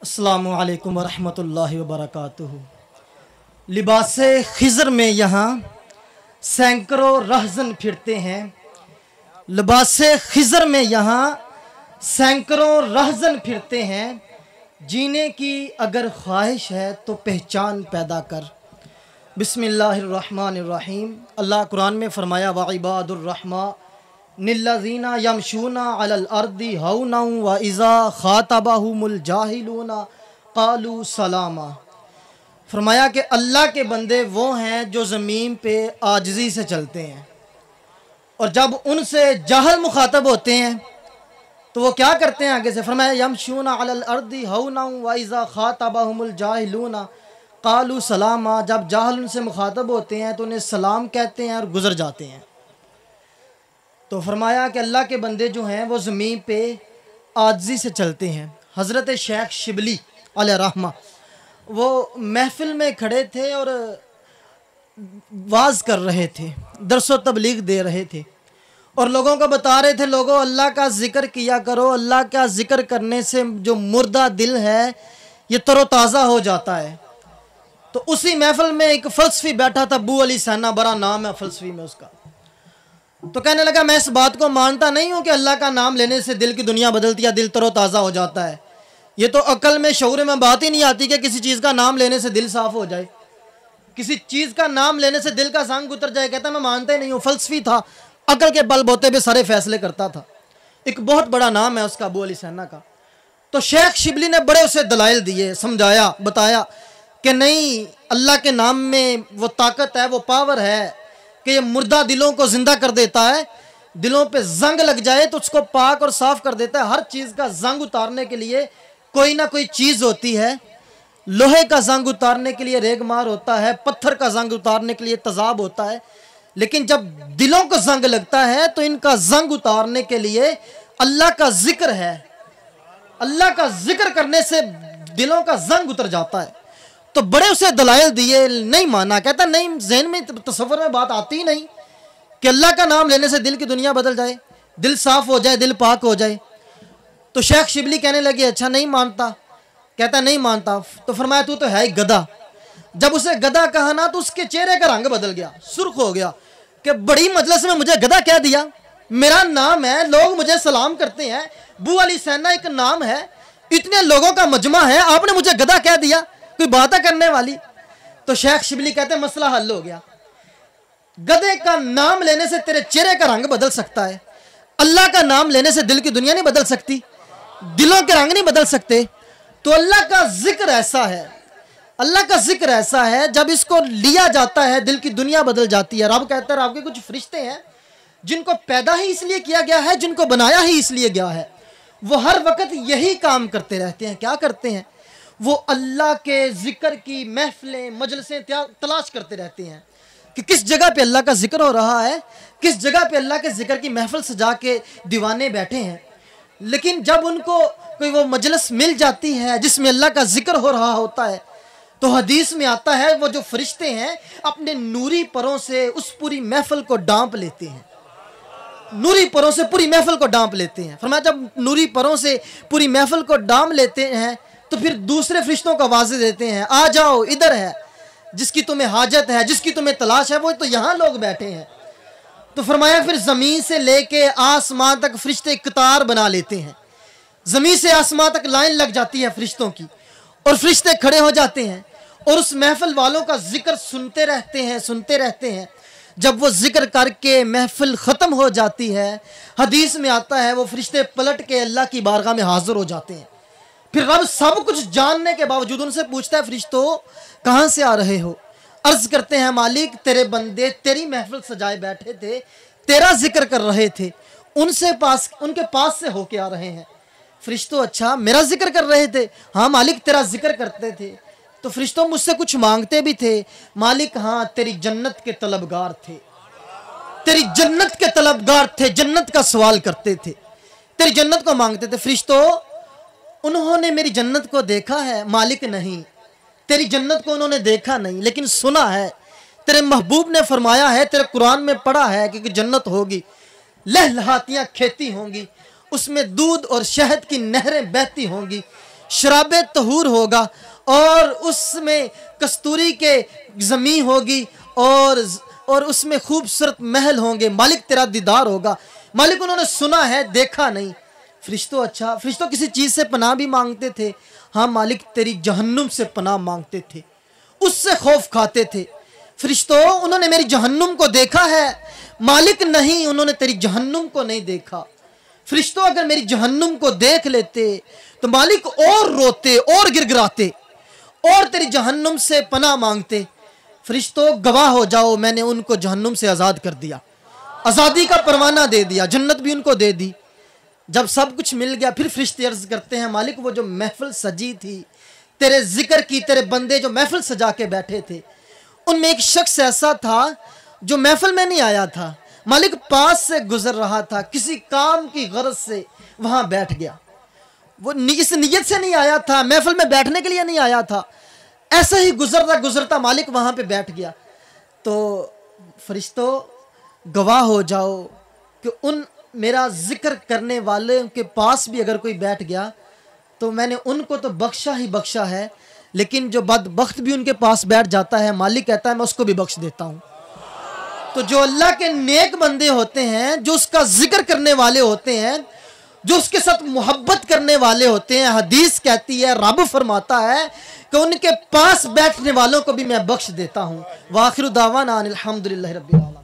अस्सलामु अलैकुम वरहमतुल्लाहि वबरकातुहू। लिबासे खिज़र में यहाँ सैकड़ों रहज़न फिरते हैं। लिबासे खिज़र में यहाँ सैकड़ों रहज़न फिरते हैं। जीने की अगर ख्वाहिश है तो पहचान पैदा कर। बिस्मिल्लाहिर्रहमानिर्रहीम। अल्लाह कुरान में फरमाया व इबादुर्रहमानिल्लज़ीना यमशूना अलल अर्दी हौना व इज़ा खातबहुमुल जाहिलूना क़ालू सलामा। फरमाया कि अल्लाह के बंदे वो हैं जो ज़मीन पे आजिज़ी से चलते हैं, और जब उनसे जाहल मुखातब होते हैं तो वो क्या करते हैं? आगे से फरमाया यमशूना अलल अर्दी हौना व इज़ा खातबहुमुल जाहिलूना क़ालू सलामा। जब जाहल उनसे मुखातब होते हैं तो उन्हें सलाम कहते हैं और गुज़र जाते हैं। तो फरमाया कि अल्लाह के बंदे जो हैं वो ज़मीन पे आजिज़ी से चलते हैं। हज़रत शेख शिबली अलैहि रहमा वो महफ़िल में खड़े थे और वाज़ कर रहे थे, दर्स व तबलीग दे रहे थे और लोगों को बता रहे थे, लोगों अल्लाह का ज़िक्र किया करो। अल्लाह का ज़िक्र करने से जो मुर्दा दिल है ये तरोताज़ा हो जाता है। तो उसी महफ़िल में एक फ़लसफ़ी बैठा था, अबू अली सैना, बड़ा नाम है फ़लसफ़ी में उसका। तो कहने लगा मैं इस बात को मानता नहीं हूँ कि अल्लाह का नाम लेने से दिल की दुनिया बदलती है, दिल तरोताज़ा हो जाता है। ये तो अकल में शऊर में बात ही नहीं आती कि किसी चीज़ का नाम लेने से दिल साफ़ हो जाए, किसी चीज़ का नाम लेने से दिल का ज़ंग उतर जाए। कहता मैं मानता ही नहीं हूँ। फ़लसफ़ी था, अकल के बल बोते पे सारे फैसले करता था। एक बहुत बड़ा नाम है उसका, अबू अली सैना का। तो शेख शिबली ने बड़े उसे दलाइल दिए, समझाया, बताया कि नहीं, अल्लाह के नाम में वो ताकत है, वो पावर है कि ये मुर्दा दिलों को ज़िंदा कर देता है। दिलों पे जंग लग जाए तो उसको पाक और साफ़ कर देता है। हर चीज़ का जंग उतारने के लिए कोई ना कोई चीज़ होती है। लोहे का जंग उतारने के लिए रेगमार होता है, पत्थर का जंग उतारने के लिए तेज़ाब होता है, लेकिन जब दिलों को जंग लगता है तो इनका जंग उतारने के लिए अल्लाह का जिक्र है। अल्लाह का जिक्र करने से दिलों का जंग उतर जाता है। तो बड़े उसे दलाइल दिए, नहीं माना। कहता नहीं, ज़हन में तसव्वुर में बात आती ही नहीं कि अल्लाह का नाम लेने से दिल की दुनिया बदल जाए, दिल साफ़ हो जाए, दिल पाक हो जाए। तो शेख शिबली कहने लगे अच्छा नहीं मानता। कहता नहीं मानता। तो फरमाया तू तो है ही गधा। जब उसे गधा कहा ना तो उसके चेहरे का रंग बदल गया, सुर्ख हो गया कि बड़ी मजलिस में मुझे गधा कह दिया। मेरा नाम है, लोग मुझे सलाम करते हैं, अबू अली सैना एक नाम है, इतने लोगों का मजमा है, आपने मुझे गधा कह दिया, कोई बात करने वाली। तो शेख शिबली कहते मसला हल हो गया। गधे का नाम लेने से तेरे चेहरे का रंग बदल सकता है, अल्लाह का नाम लेने से दिल की दुनिया नहीं बदल सकती, दिलों के रंग नहीं बदल सकते। तो अल्लाह का जिक्र ऐसा है, अल्लाह का जिक्र ऐसा है, जब इसको लिया जाता है दिल की दुनिया बदल जाती है। रब कहता है आपके कुछ फरिश्ते हैं जिनको पैदा ही इसलिए किया गया है, जिनको बनाया ही इसलिए गया है, वो हर वक्त यही काम करते रहते हैं। क्या करते हैं? वो अल्लाह के जिक्र की महफिलें, मजलिसें तलाश करते रहते हैं कि किस जगह पे अल्लाह का जिक्र हो रहा है, किस जगह पे अल्लाह के जिक्र की महफिल सजा के दीवाने बैठे हैं। लेकिन जब उनको कोई वो मजलिस मिल जाती है जिसमें अल्लाह का जिक्र हो रहा होता है, तो हदीस में आता है वो जो फरिश्ते हैं अपने नूरी परों से उस पूरी महफिल को डांप लेते हैं। नूरी परों से पूरी महफिल को डांप लेते हैं। फरमाया जब नूरी परों से पूरी महफिल को डांप लेते हैं तो फिर दूसरे फरिश्तों को आवाज़ें देते हैं, आ जाओ, इधर है, जिसकी तुम्हें हाजत है, जिसकी तुम्हें तलाश है, वो तो यहाँ लोग बैठे हैं। तो फरमाया फिर ज़मीन से लेके आसमान तक फरिश्ते कतार बना लेते हैं। ज़मीन से आसमान तक लाइन लग जाती है फरिश्तों की, और फरिश्ते खड़े हो जाते हैं और उस महफिल वालों का जिक्र सुनते रहते हैं, सुनते रहते हैं। जब वो जिक्र करके महफिल ख़त्म हो जाती है, हदीस में आता है वो फरिश्ते पलट के अल्लाह की बारगाह में हाजिर हो जाते हैं। फिर रब सब कुछ जानने के बावजूद उनसे पूछता है फरिश्तों कहाँ से आ रहे हो? अर्ज करते हैं मालिक तेरे बंदे तेरी महफिल सजाए बैठे थे, तेरा जिक्र कर रहे थे, उनके पास से होके आ रहे हैं। फरिश्तों अच्छा मेरा जिक्र कर रहे थे? हाँ मालिक तेरा जिक्र करते थे। तो फरिश्तों मुझसे कुछ मांगते भी थे? मालिक हाँ तेरी जन्नत के तलबगार थे, तेरी जन्नत के तलबगार थे, जन्नत का सवाल करते थे, तेरी जन्नत को मांगते थे। फरिश्तों उन्होंने मेरी जन्नत को देखा है? मालिक नहीं, तेरी जन्नत को उन्होंने देखा नहीं, लेकिन सुना है, तेरे महबूब ने फरमाया है, तेरे कुरान में पढ़ा है कि जन्नत होगी, लहलहातियाँ खेती होंगी, उसमें दूध और शहद की नहरें बहती होंगी, शराब तहूर होगा और उसमें कस्तूरी के ज़मी होगी और उसमें खूबसूरत महल होंगे। मालिक तेरा दीदार होगा। मालिक उन्होंने सुना है, देखा नहीं। फरिश्तों अच्छा, फरिश्तों किसी चीज़ से पनाह भी मांगते थे? हाँ मालिक तेरी जहन्नुम से पनाह मांगते थे, उससे खौफ खाते थे। फरिश्तों उन्होंने मेरी जहन्नुम को देखा है? मालिक नहीं, उन्होंने तेरी जहन्नुम को नहीं देखा। फरिश्तों अगर मेरी जहन्नुम को देख लेते तो मालिक और रोते और गिड़गिड़ाते और तेरी जहन्नुम से पनाह मांगते। फरिश्तों गवाह हो जाओ, मैंने उनको जहन्नुम से आज़ाद कर दिया, आज़ादी का परवाना दे दिया, जन्नत भी उनको दे दी। जब सब कुछ मिल गया फिर फरिश्ते अर्ज करते हैं मालिक वो जो महफिल सजी थी तेरे जिक्र की, तेरे बंदे जो महफिल सजा के बैठे थे, उनमें एक शख्स ऐसा था जो महफिल में नहीं आया था, मालिक पास से गुजर रहा था, किसी काम की गरज से वहां बैठ गया। वो इस नियत से नहीं आया था, महफिल में बैठने के लिए नहीं आया था, ऐसा ही गुजरता गुजरता मालिक वहां पे बैठ गया। तो फरिश्तों गवाह हो जाओ कि उन मेरा जिक्र करने वाले के पास भी अगर कोई बैठ गया तो मैंने उनको तो बख्शा ही बख्शा है, लेकिन जो बदबख्त भी उनके पास बैठ जाता है मालिक कहता है मैं उसको भी बख्श देता हूँ। तो जो अल्लाह के नेक बंदे होते हैं, जो उसका जिक्र करने वाले होते हैं, जो उसके साथ मोहब्बत करने वाले होते हैं, हदीस कहती है, रब फरमाता है कि उनके पास बैठने वालों को भी मैं बख्श देता हूँ। वाखिरु दावाना अनिल हम्दुलिल्लाहि रब्बिल आलमीन।